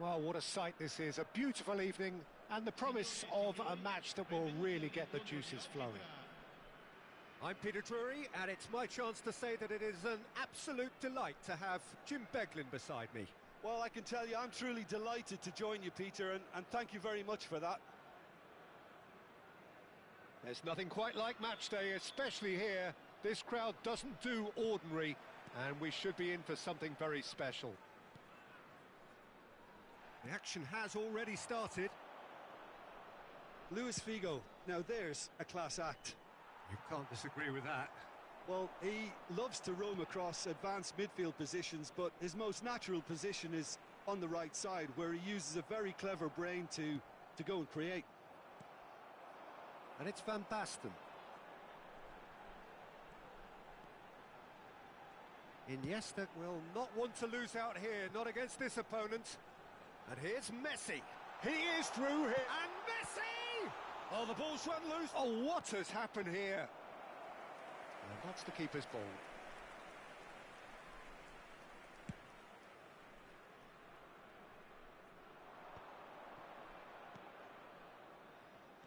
Well, what a sight this is. A beautiful evening and the promise of a match that will really get the juices flowing. I'm Peter Drury, and it's my chance to say that it is an absolute delight to have Jim Beglin beside me. Well, I can tell you I'm truly delighted to join you, Peter, and thank you very much for that. There's nothing quite like match day, especially here. This crowd doesn't do ordinary, and we should be in for something very special. The action has already started. Luis Figo, now there's a class act. You can't disagree with that. Well, he loves to roam across advanced midfield positions, but his most natural position is on the right side, where he uses a very clever brain to go and create. And it's Van Basten. Iniesta will not want to lose out here, not against this opponent. And here's Messi. He is through here. And Messi! Oh, the ball's run loose. Oh, what has happened here? And that's the keeper's ball.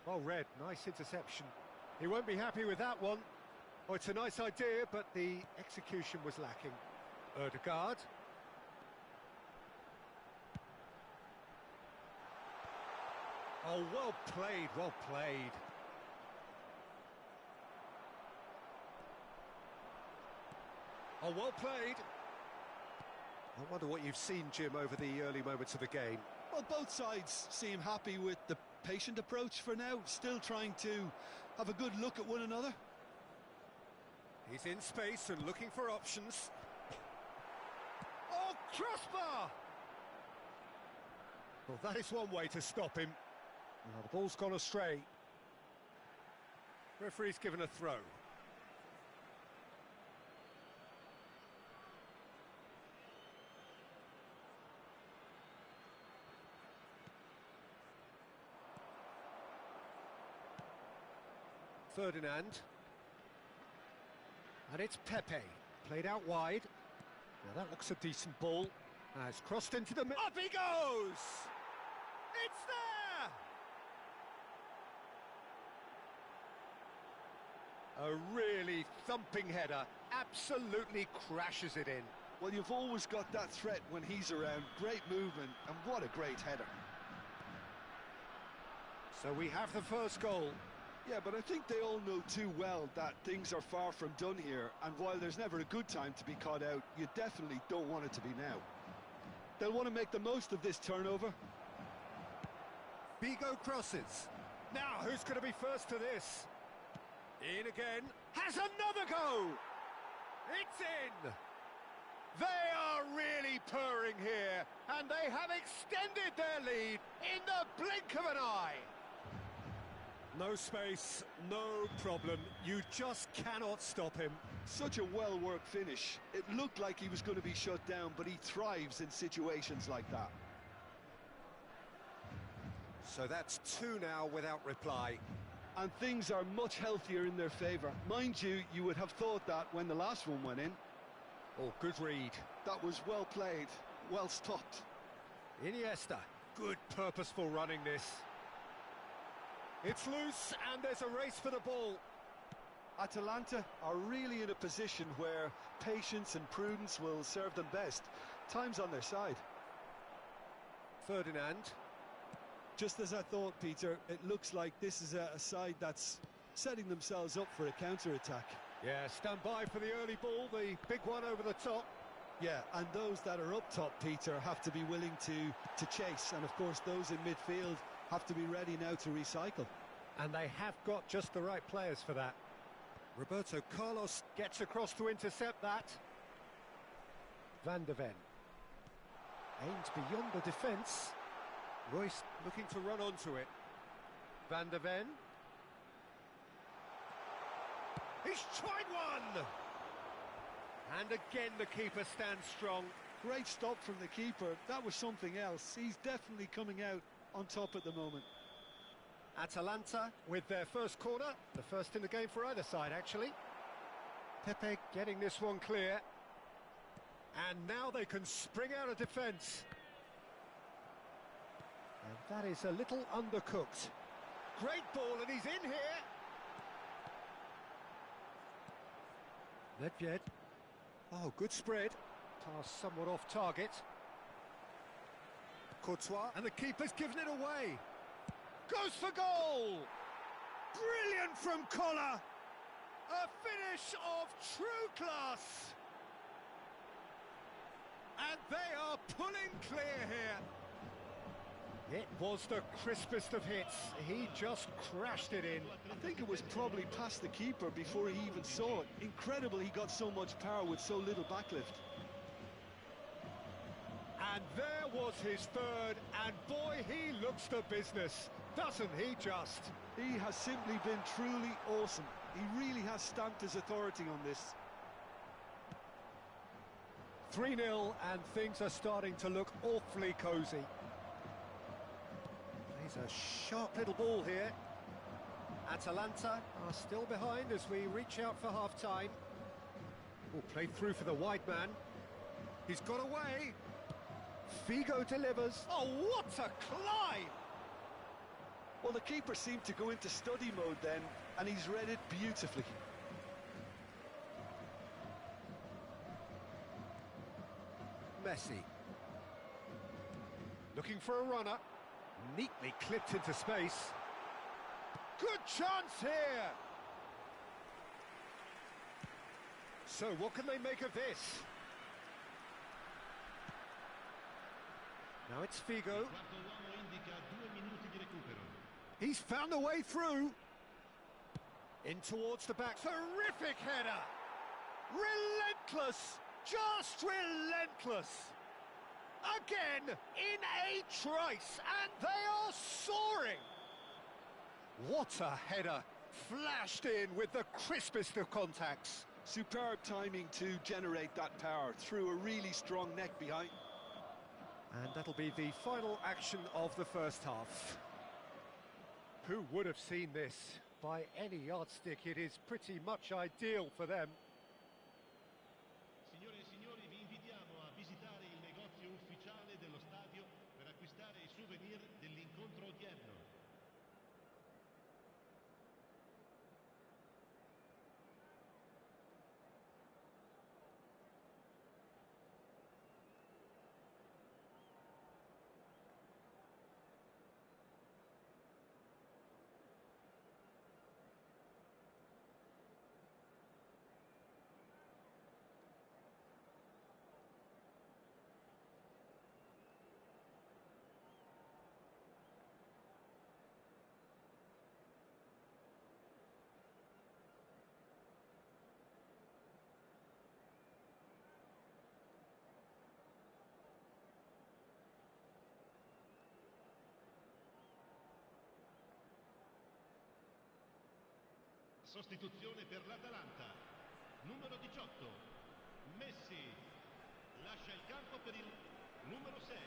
Well read, nice interception. He won't be happy with that one. Oh, it's a nice idea, but the execution was lacking. Ødegaard. Oh, well played, well played. Oh, well played. I wonder what you've seen, Jim, over the early moments of the game. Well, both sides seem happy with the patient approach for now, still trying to have a good look at one another. He's in space and looking for options. Oh, crossbar! Well, that is one way to stop him. Now, the ball's gone astray. Referee's given a throw. Ferdinand. And it's Pepe, played out wide. Now that looks a decent ball. Has crossed into the middle. Up he goes! It's there! A really thumping header, absolutely crashes it in. Well, you've always got that threat when he's around. Great movement, and what a great header. So we have the first goal. Yeah, but I think they all know too well that things are far from done here, and while there's never a good time to be caught out, you definitely don't want it to be now. They'll want to make the most of this turnover. Figo crosses. Now, who's going to be first to this? In again. Has another go! It's in! They are really purring here, and they have extended their lead in the blink of an eye. No space, no problem. You just cannot stop him. Such a well-worked finish. It looked like he was going to be shut down, but he thrives in situations like that. So that's two now without reply. And things are much healthier in their favour. Mind you, you would have thought that when the last one went in. Oh, good read. That was well played, well stopped. Iniesta, good purposeful running this. It's loose, and there's a race for the ball. Atalanta are really in a position where patience and prudence will serve them best. Time's on their side. Ferdinand. Just as I thought, Peter, it looks like this is a side that's setting themselves up for a counter-attack. Yeah, stand by for the early ball, the big one over the top. Yeah, and those that are up top, Peter, have to be willing to chase. And, of course, those in midfield have to be ready now to recycle. And they have got just the right players for that. Roberto Carlos gets across to intercept that. Van de Ven. Aims beyond the defence. Royce looking to run onto it. Van de Ven. He's tried one! And again the keeper stands strong. Great stop from the keeper. That was something else. He's definitely coming out on top at the moment. Atalanta with their first corner, the first in the game for either side actually. Pepe getting this one clear. And now they can spring out of defence. And that is a little undercooked. Great ball, and he's in here. Nedved. Oh, good spread. Pass somewhat off target. Courtois, and the keeper's given it away. Goes for goal! Brilliant from Collar! A finish of true class! And they are pulling clear here. It was the crispest of hits. He just crashed it in. I think it was probably past the keeper before he even saw it. Incredible he got so much power with so little backlift. And there was his third, and boy, he looks the business, doesn't he just? He has simply been truly awesome. He really has stamped his authority on this. 3-0, and things are starting to look awfully cosy. He's a sharp little ball here. Atalanta are still behind as we reach out for half-time. Oh, played through for the wide man. He's got away. Figo delivers. Oh, what a climb! Well, the keeper seemed to go into study mode then, and he's read it beautifully. Messi. Looking for a runner. Neatly clipped into space. Good chance here! So what can they make of this? Now it's Figo. He's found a way through. In towards the back. Terrific header! Relentless! Just relentless! Again, in a trice, and they are soaring! What a header! Flashed in with the crispest of contacts. Superb timing to generate that power through a really strong neck behind. And that'll be the final action of the first half. Who would have seen this? By any yardstick, it is pretty much ideal for them. Signore e signori, vi invitiamo a visitare il negozio ufficiale dello stadio per acquistare i souvenir dell'incontro odierno. Sostituzione per l'Atalanta. Numero 18. Messi. Lascia il campo per il numero 6.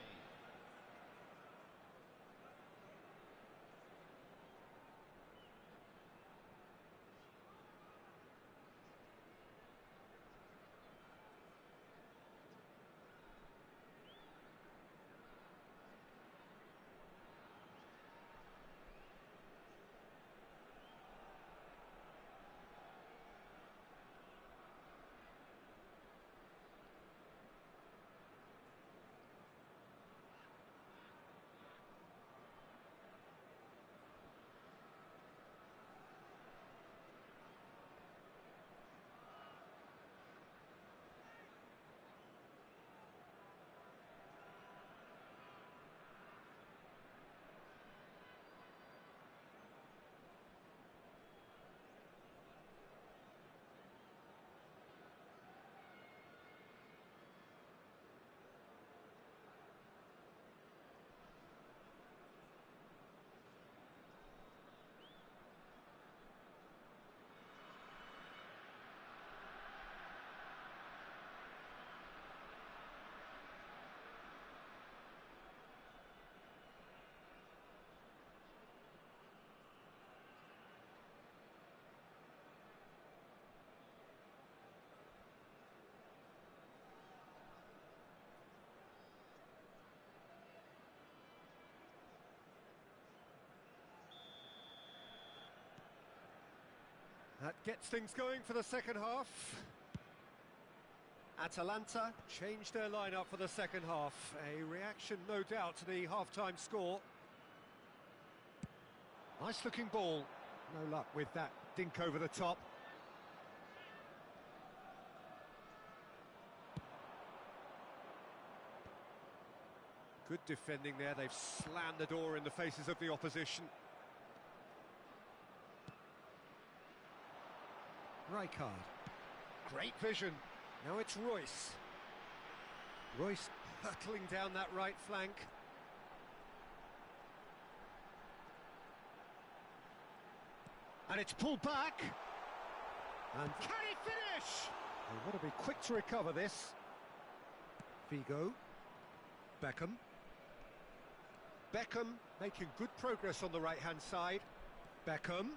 That gets things going for the second half. Atalanta changed their lineup for the second half. A reaction, no doubt, to the half-time score. Nice-looking ball. No luck with that dink over the top. Good defending there. They've slammed the door in the faces of the opposition. Rijkaard. Great vision. Now it's Royce. Royce hurtling down that right flank. And it's pulled back. And can he finish? They want to be quick to recover this. Figo. Beckham. Beckham making good progress on the right-hand side. Beckham.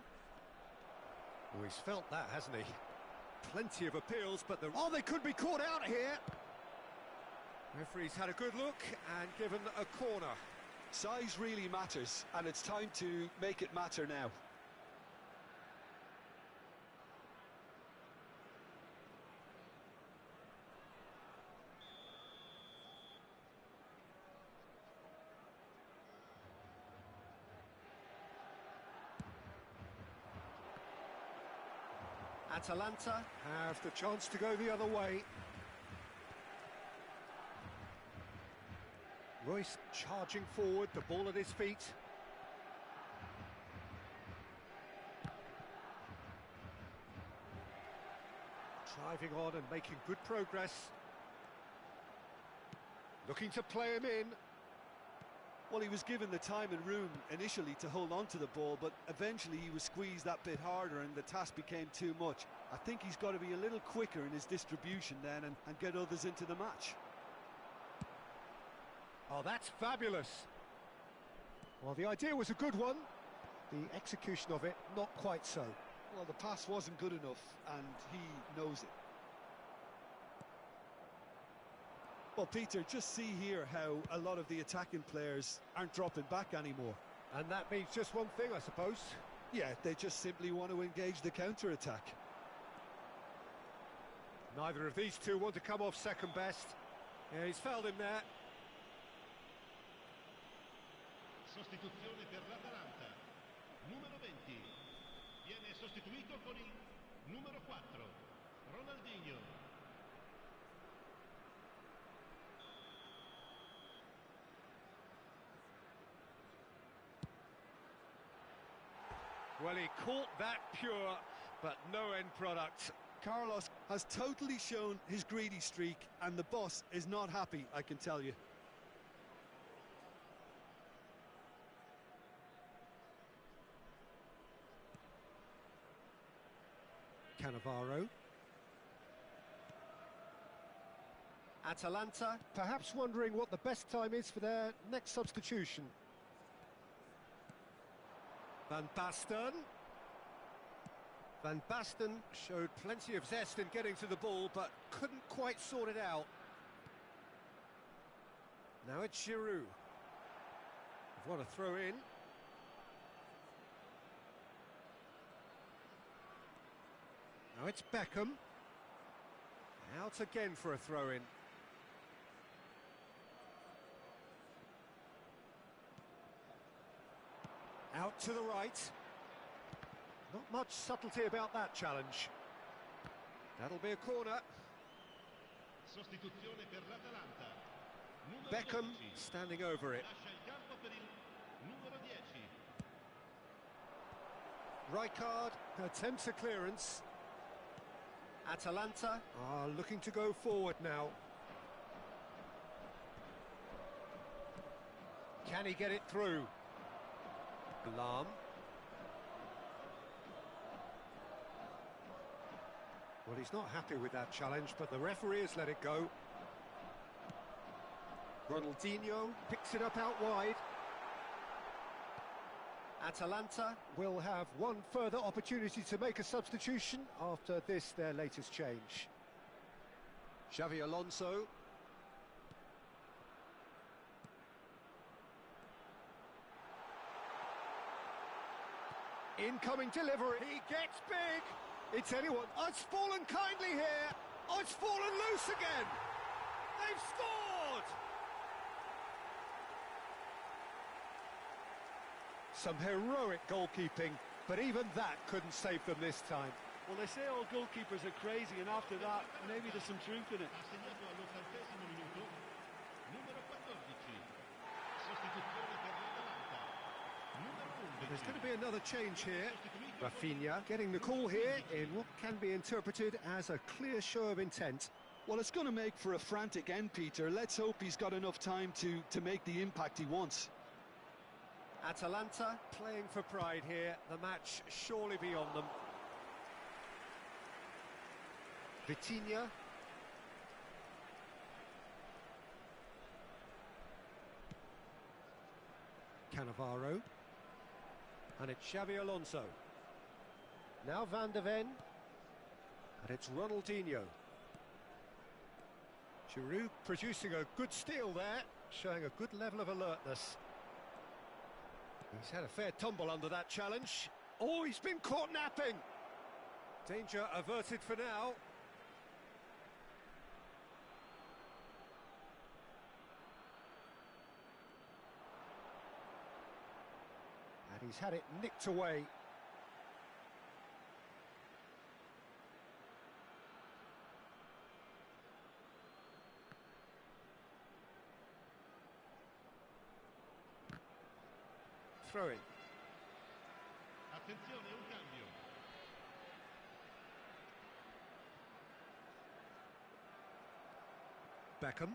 Oh, he's felt that, hasn't he? Plenty of appeals, but oh, they could be caught out here. Referee's had a good look and given a corner. Size really matters, and it's time to make it matter now. Atalanta have the chance to go the other way. Royce charging forward, the ball at his feet. Driving on and making good progress. Looking to play him in. Well, he was given the time and room initially to hold on to the ball, but eventually he was squeezed that bit harder and the task became too much. I think he's got to be a little quicker in his distribution then and get others into the match. Oh, that's fabulous. Well, the idea was a good one. The execution of it, not quite so. Well, the pass wasn't good enough, and he knows it. Well, Peter, just see here how a lot of the attacking players aren't dropping back anymore. And that means just one thing, I suppose. Yeah, they just simply want to engage the counter-attack. Neither of these two want to come off second best. Yeah, he's fouled him there. Sostituzione per l'Atalanta. Numero 20. Viene sostituito con il numero 4. Ronaldinho. Well, he caught that pure, but no end product. Carlos has totally shown his greedy streak, and the boss is not happy, I can tell you. Cannavaro. Atalanta, perhaps wondering what the best time is for their next substitution. Van Basten. Van Basten showed plenty of zest in getting to the ball, but couldn't quite sort it out. Now it's Giroud. What a throw in. Now it's Beckham. Out again for a throw-in. Out to the right. Not much subtlety about that challenge. That'll be a corner. Sostituzione per l'Atalanta. Numero Beckham 12. standing over it. Lascia il campo per il numero 10. Rijkaard attempts a clearance. Atalanta are looking to go forward now. Can he get it through? Lam. Well, he's not happy with that challenge, but the referee has let it go. Ronaldinho picks it up out wide. Atalanta will have one further opportunity to make a substitution after this, their latest change. Xavi Alonso. Incoming delivery. He gets big. It's anyone. Oh, it's fallen kindly here. Oh, it's fallen loose again. They've scored! Some heroic goalkeeping, but even that couldn't save them this time. Well, they say all goalkeepers are crazy, and after that, maybe there's some truth in it. Ha segnato all'80° minuto. Numero 14. Sostituzione per l'Atalanta. Numero 11. There's going to be another change here. Rafinha getting the call here in what can be interpreted as a clear show of intent. Well, it's going to make for a frantic end, Peter. Let's hope he's got enough time to make the impact he wants. Atalanta playing for pride here. The match surely beyond them. Vitinha. Cannavaro. And it's Xabi Alonso. Now Van de Ven. And it's Ronaldinho. Giroud producing a good steal there, showing a good level of alertness. He's had a fair tumble under that challenge. Oh, he's been caught napping. Danger averted for now. And he's had it nicked away. Throwing. Attenzione, un cambio. Beckham.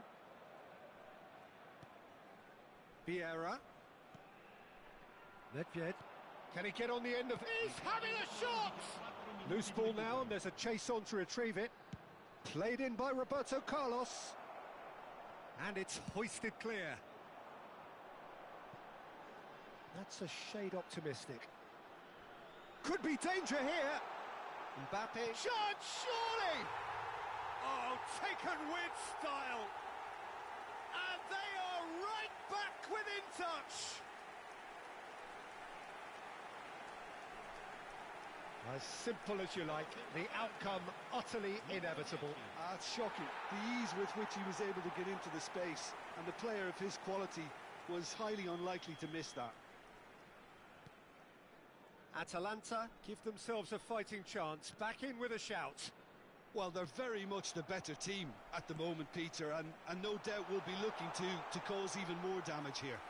Vieira. Nedved. Can he get on the end of... He's having a shot! Loose ball now, and there's a chase on to retrieve it. Played in by Roberto Carlos. And it's hoisted clear. That's a shade optimistic. Could be danger here. Mbappe. Shot, surely! Oh, taken with style. And they are right back within touch. As simple as you like, the outcome utterly inevitable. It's shocking. The ease with which he was able to get into the space, and the player of his quality was highly unlikely to miss that. Atalanta give themselves a fighting chance, back in with a shout. Well, they're very much the better team at the moment, Peter, and no doubt will be looking to cause even more damage here.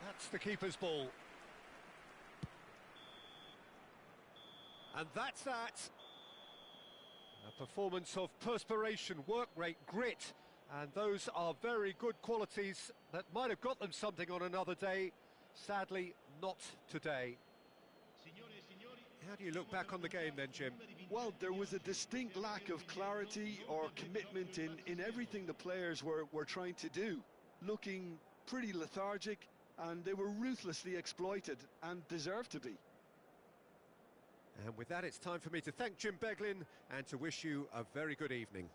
That's the keeper's ball. And that's that. A performance of perspiration, work rate, grit, and those are very good qualities that might have got them something on another day. Sadly, not today. How do you look back on the game then, Jim? Well, there was a distinct lack of clarity or commitment in everything the players were trying to do. Looking pretty lethargic, and they were ruthlessly exploited, and deserved to be. And with that, it's time for me to thank Jim Beglin and to wish you a very good evening.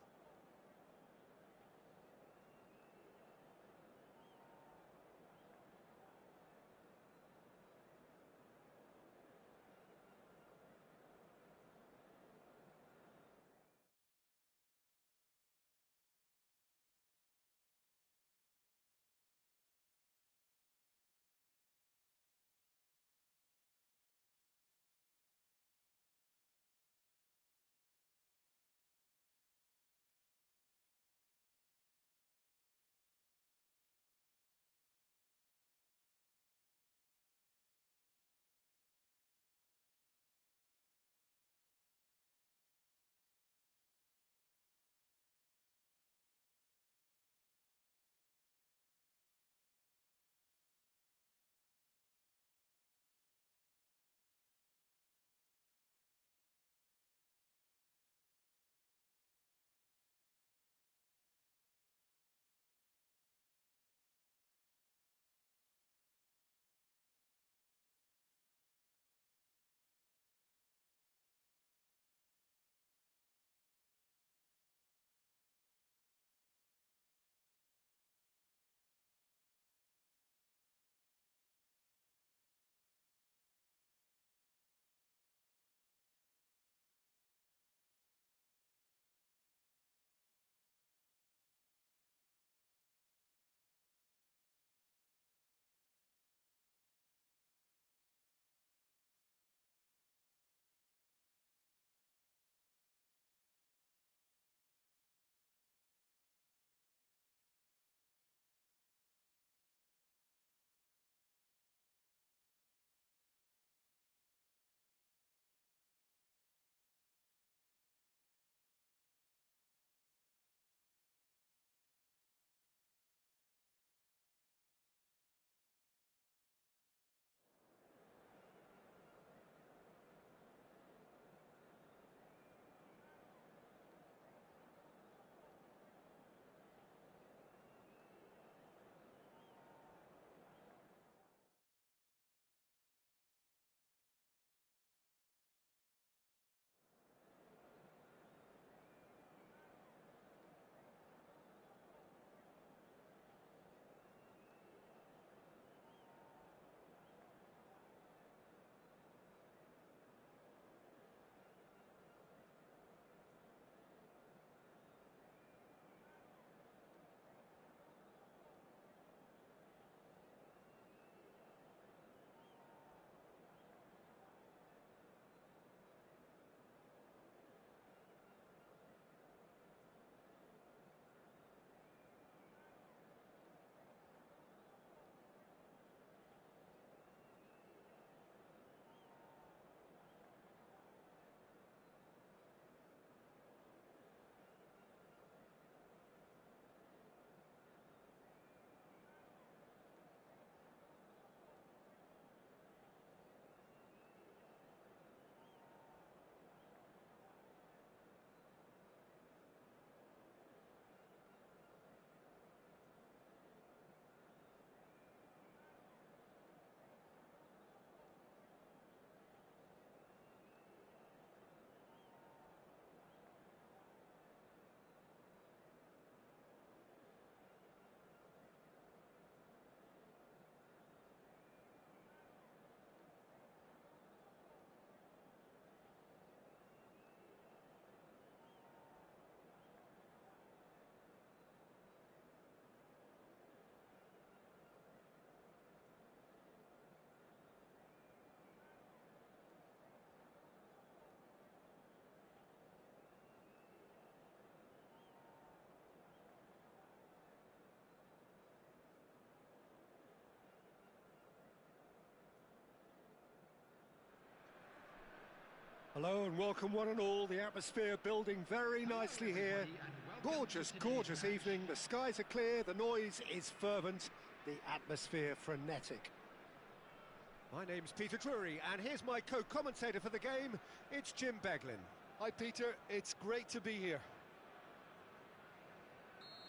Hello and welcome one and all. The atmosphere building very nicely here. Gorgeous, gorgeous evening. The skies are clear, the noise is fervent, the atmosphere frenetic. My name's Peter Drury, and here's my co-commentator for the game. It's Jim Beglin. Hi Peter, it's great to be here.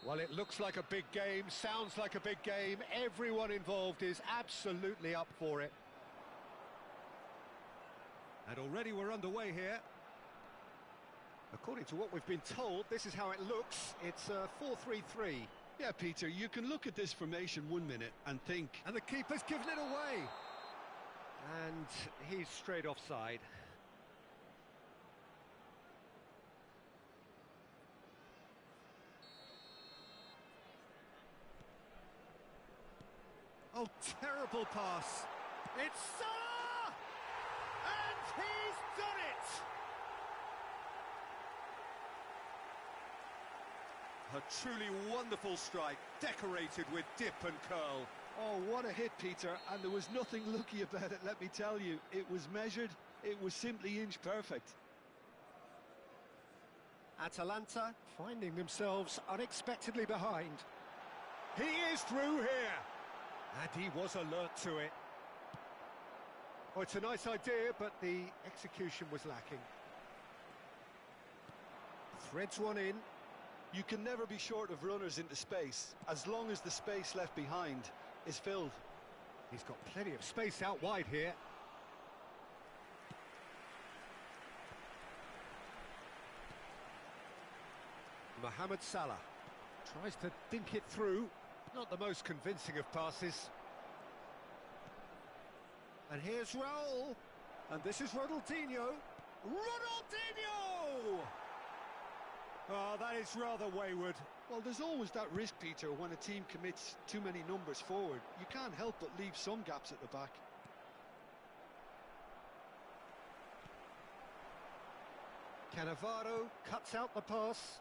Well, it looks like a big game, sounds like a big game. Everyone involved is absolutely up for it. And already we're underway here. According to what we've been told, this is how it looks. It's 4-3-3. Yeah, Peter, you can look at this formation 1 minute and think... And the keeper's given it away. And he's straight offside. Oh, terrible pass. It's Salah! And he's done it! A truly wonderful strike, decorated with dip and curl. Oh, what a hit, Peter, and there was nothing lucky about it, let me tell you. It was measured, it was simply inch perfect. Atalanta finding themselves unexpectedly behind. He is through here, and he was alert to it. Oh, it's a nice idea, but the execution was lacking. Threads one in. You can never be short of runners into space, as long as the space left behind is filled. He's got plenty of space out wide here. Mohamed Salah tries to dink it through. Not the most convincing of passes. And here's Raul. And this is Ronaldinho. Ronaldinho! Oh, that is rather wayward. Well, there's always that risk, Peter, when a team commits too many numbers forward. You can't help but leave some gaps at the back. Cannavaro cuts out the pass.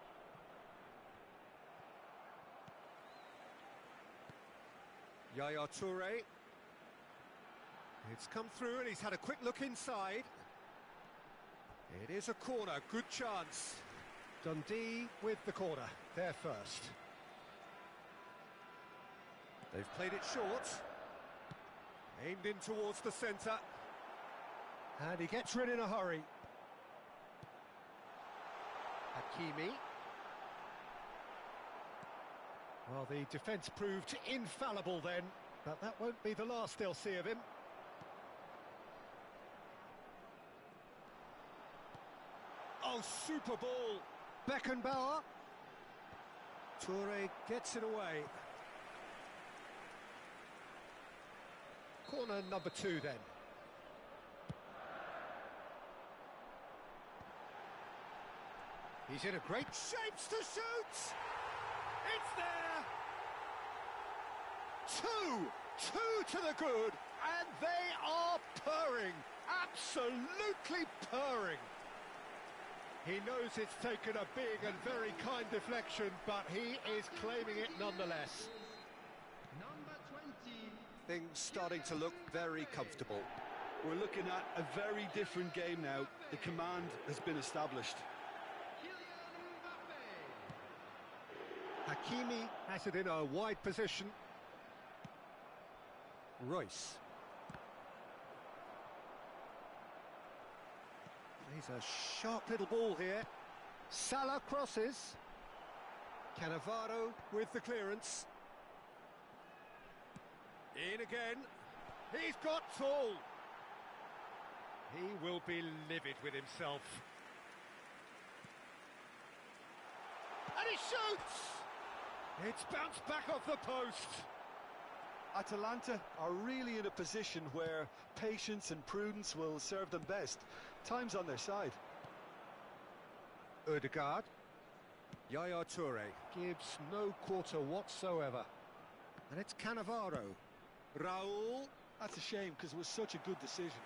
Yaya Toure. It's come through and he's had a quick look inside. It is a corner, good chance. Dundee with the corner, there first. They've played it short. Aimed in towards the centre. And he gets rid in a hurry. Hakimi. Well, the defence proved infallible then, but that won't be the last they'll see of him. Oh, super ball. Beckenbauer. Toure gets it away. Corner number 2 then. He's in a great shapes to shoot! It's there! 2 to the good, and they are purring, absolutely purring. He knows it's taken a big and very kind deflection, but he is claiming it nonetheless. Number 20. Things starting to look very comfortable. We're looking at a very different game now. The command has been established. Hakimi has it in a wide position. Royce. He's a sharp little ball here. Salah crosses. Cannavaro with the clearance. In again. He's got tall. He will be livid with himself. And he shoots! It's bounced back off the post. Atalanta are really in a position where patience and prudence will serve them best. Time's on their side. Odegaard. Yaya Toure gives no quarter whatsoever. And it's Cannavaro. Raul. That's a shame because it was such a good decision.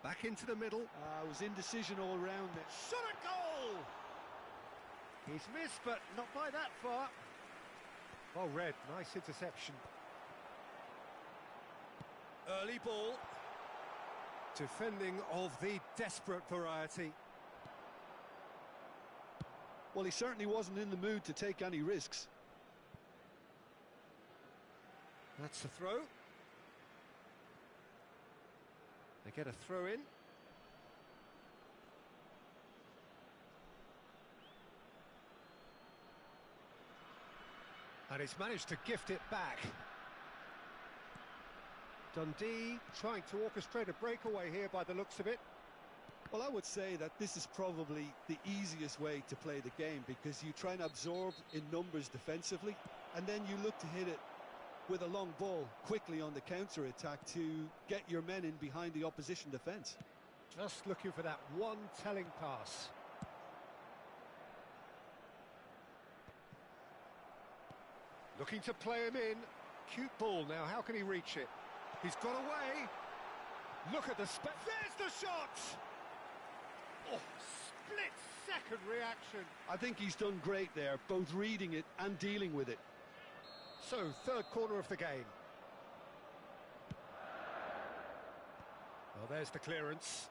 Back into the middle. It was indecision all round there. Shot a goal! He's missed, but not by that far. Well read, nice interception. Early ball. Defending of the desperate variety. Well, he certainly wasn't in the mood to take any risks. That's a throw. They get a throw in. And he's managed to gift it back. Dundee trying to orchestrate a breakaway here by the looks of it. Well, I would say that this is probably the easiest way to play the game, because you try and absorb in numbers defensively, and then you look to hit it with a long ball quickly on the counter-attack to get your men in behind the opposition defence. Just looking for that one telling pass. Looking to play him in. Cute ball now, how can he reach it? He's got away. Look at the there's the shot! Oh, split-second reaction. I think he's done great there, both reading it and dealing with it. So, third corner of the game. Well, there's the clearance.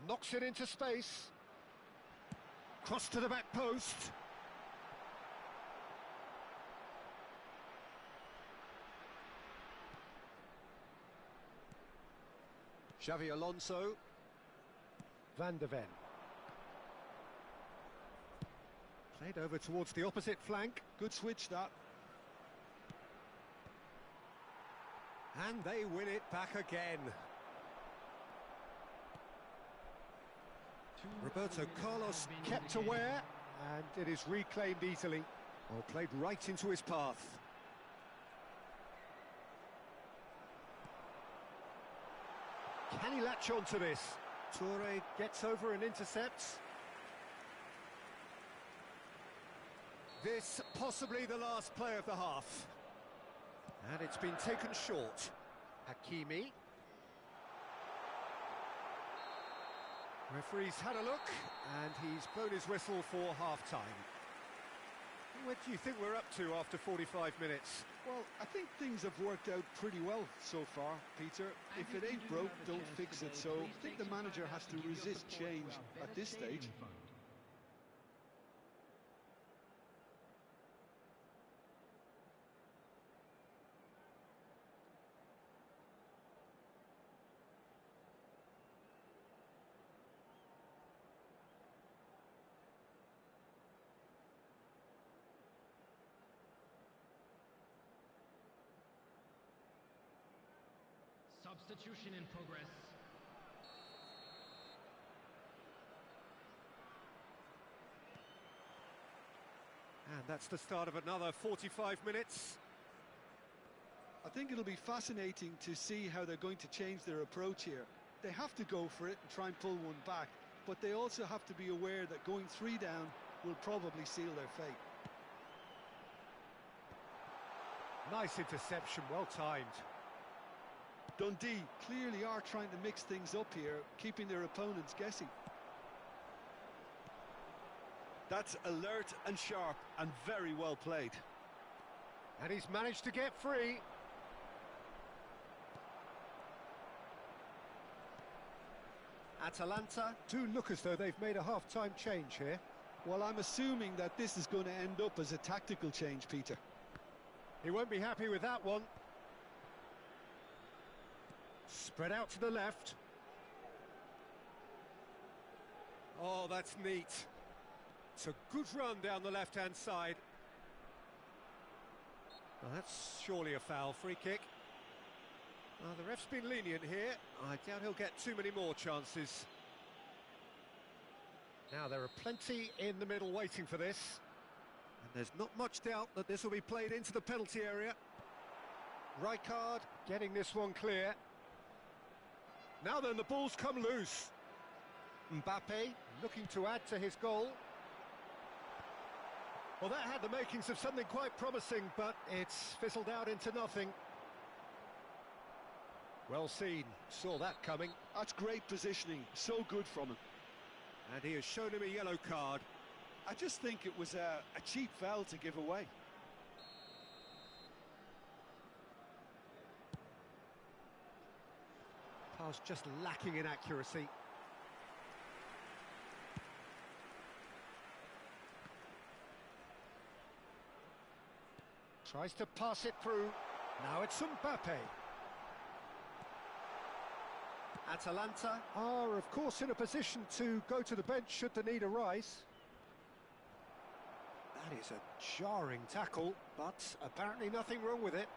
Knocks it into space. Cross to the back post. Xavi Alonso. Van de Ven. Played over towards the opposite flank. Good switch, that. And they win it back again. Roberto Carlos kept aware, and it is reclaimed easily. Or played right into his path. Can he latch on to this? Toure gets over and intercepts. This possibly the last play of the half. And it's been taken short. Hakimi. Referee's had a look, and he's blown his whistle for half-time. What do you think we're up to after 45 minutes? Well, I think things have worked out pretty well so far, Peter. If it ain't broke, don't fix it. So I think the manager has to resist change at this stage. Substitution in progress. And that's the start of another 45 minutes. I think it'll be fascinating to see how they're going to change their approach here. They have to go for it and try and pull one back, but they also have to be aware that going 3 down will probably seal their fate. Nice interception, well timed. Dundee clearly are trying to mix things up here, keeping their opponents guessing. That's alert and sharp and very well played. And he's managed to get free. Atalanta do look as though they've made a half-time change here. Well, I'm assuming that this is going to end up as a tactical change, Peter. He won't be happy with that one. Spread out to the left. Oh, that's neat. It's a good run down the left-hand side. Well, that's surely a foul. Free kick. The ref's been lenient here. I doubt he'll get too many more chances. Now, there are plenty in the middle waiting for this. And there's not much doubt that this will be played into the penalty area. Rijkaard getting this one clear. Now then, the ball's come loose. Mbappe looking to add to his goal. Well, that had the makings of something quite promising, but it's fizzled out into nothing. Well seen, saw that coming. That's great positioning, so good from him. And he has shown him a yellow card. I just think it was a cheap foul to give away. Pass just lacking in accuracy. Tries to pass it through. Now it's Mbappe. Atalanta are, of course, in a position to go to the bench should the need arise. That is a jarring tackle, but apparently nothing wrong with it.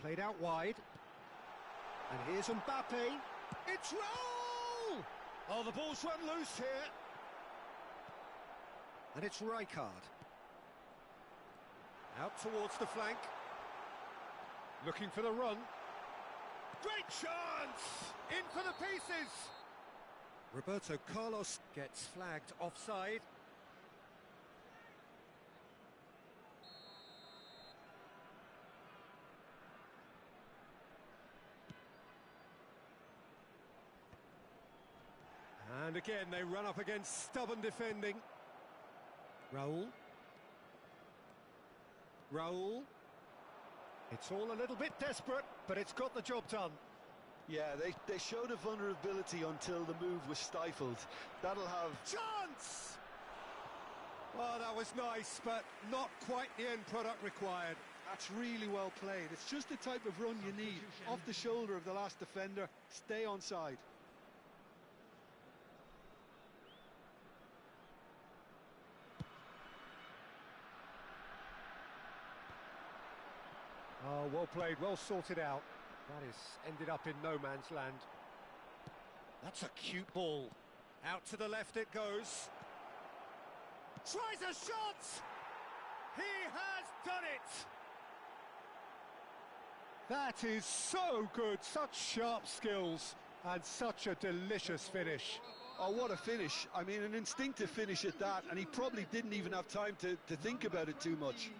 Played out wide. And here's Mbappe. It's roll! Oh, the ball's run loose here. And it's Rijkaard. Out towards the flank. Looking for the run. Great chance! In for the pieces! Roberto Carlos gets flagged offside. And again, they run up against stubborn defending. Raul. Raul. It's all a little bit desperate, but it's got the job done. Yeah, they showed a vulnerability until the move was stifled. That'll have... Chance! Well, that was nice, but not quite the end product required. That's really well played. It's just the type of run you need. Off the shoulder of the last defender, stay onside. Oh, well played, well sorted out. That is ended up in no man's land. That's a cute ball. Out to the left it goes. Tries a shot! He has done it! That is so good, such sharp skills, and such a delicious finish. Oh, what a finish. I mean, an instinctive finish at that, and he probably didn't even have time to think about it too much.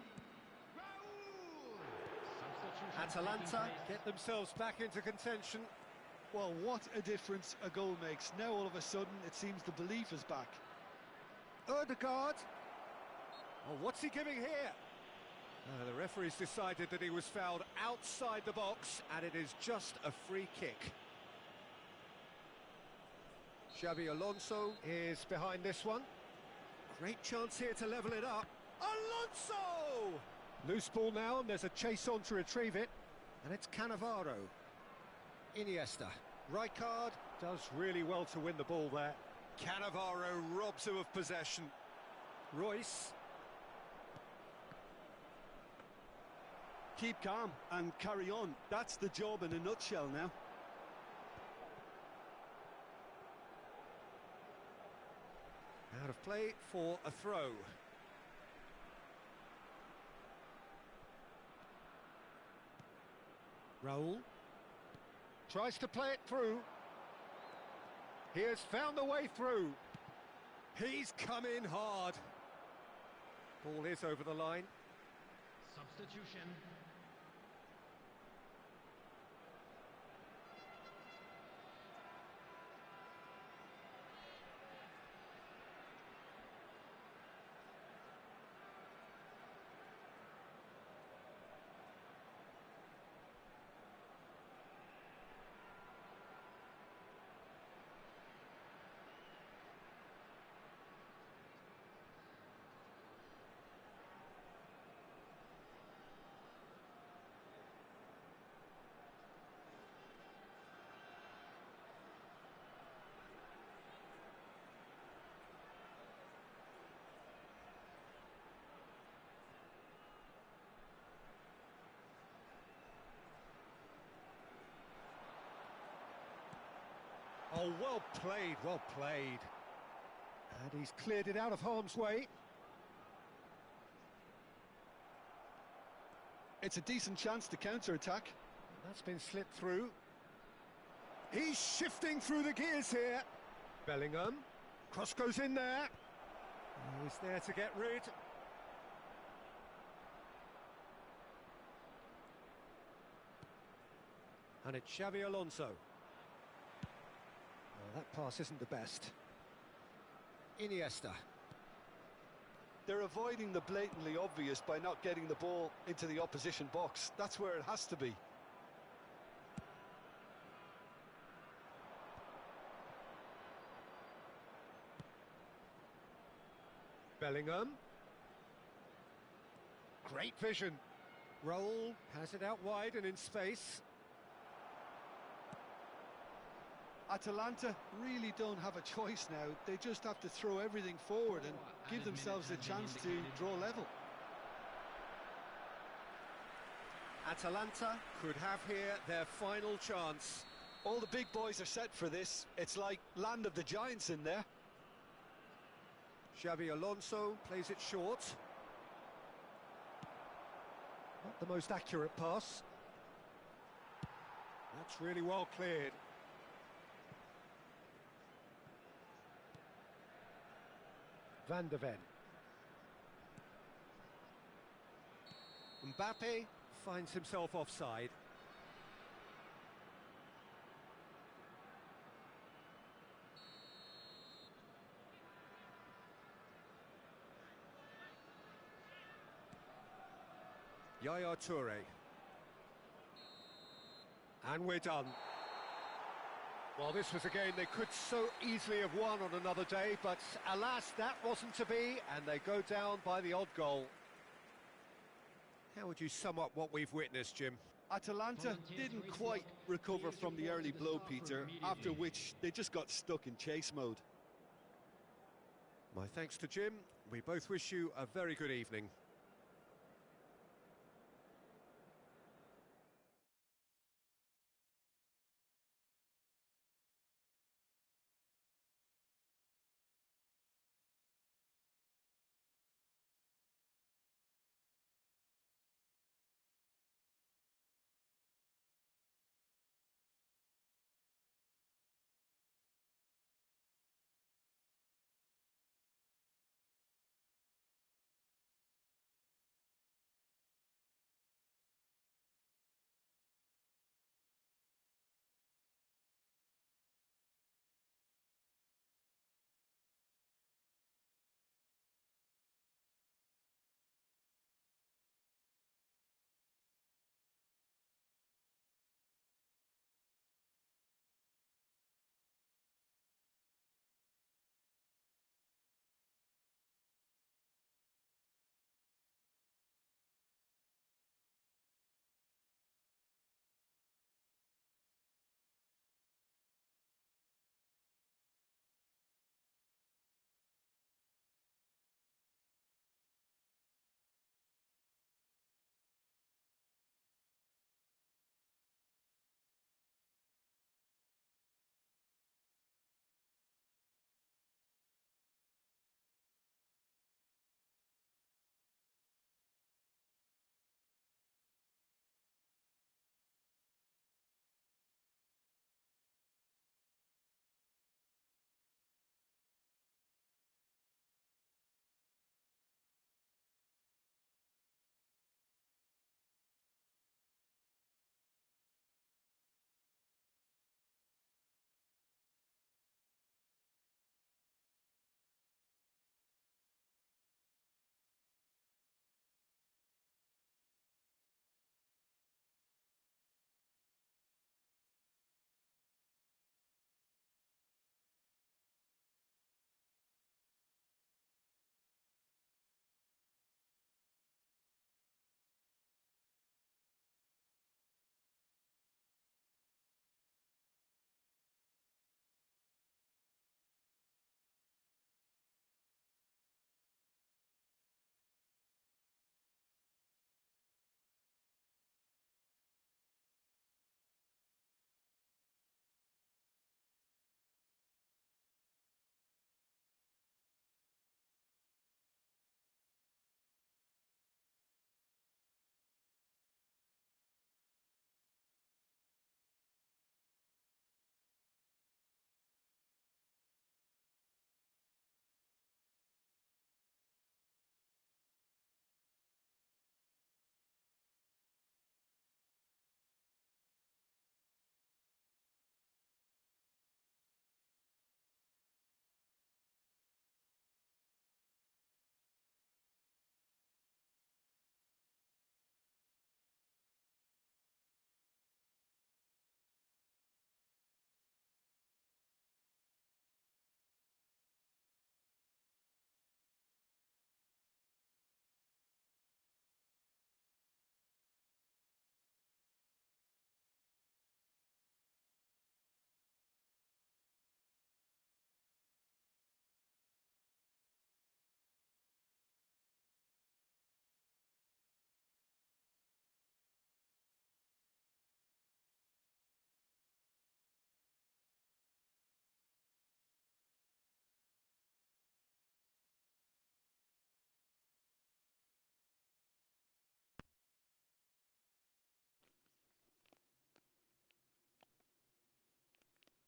Atalanta get themselves back into contention. Well, what a difference a goal makes. Now all of a sudden it seems the belief is back. Ødegaard. Oh, what's he giving here? The referee's decided that he was fouled outside the box, and it is just a free kick. Xabi Alonso is behind this one. Great chance here to level it up. Alonso! Loose ball now, and there's a chase on to retrieve it. And it's Cannavaro. Iniesta. Rijkaard does really well to win the ball there. Cannavaro robs him of possession. Royce. Keep calm and carry on. That's the job in a nutshell now. Out of play for a throw. Raul tries to play it through. He has found the way through. He's come in hard. Ball is over the line. Substitution. Oh, well played, well played. And he's cleared it out of harm's way. It's a decent chance to counter-attack. That's been slipped through. He's shifting through the gears here. Bellingham. Cross goes in there. Oh, he's there to get rid. And it's Xabi Alonso. Well, that pass isn't the best. Iniesta. They're avoiding the blatantly obvious by not getting the ball into the opposition box. That's where it has to be. Bellingham. Great vision. Roll, has it out wide and in space. Atalanta really don't have a choice now. They just have to throw everything forward and give themselves a chance to draw level. Atalanta could have here their final chance. All the big boys are set for this. It's like land of the giants in there. Xabi Alonso plays it short. Not the most accurate pass. That's really well cleared. Van de Ven. Mbappe finds himself offside. Yaya Toure. And we're done. Well, this was a game they could so easily have won on another day, but alas, that wasn't to be, and they go down by the odd goal. How would you sum up what we've witnessed, Jim? Atalanta didn't quite recover from the early blow, Peter, after which they just got stuck in chase mode. My thanks to Jim. We both wish you a very good evening.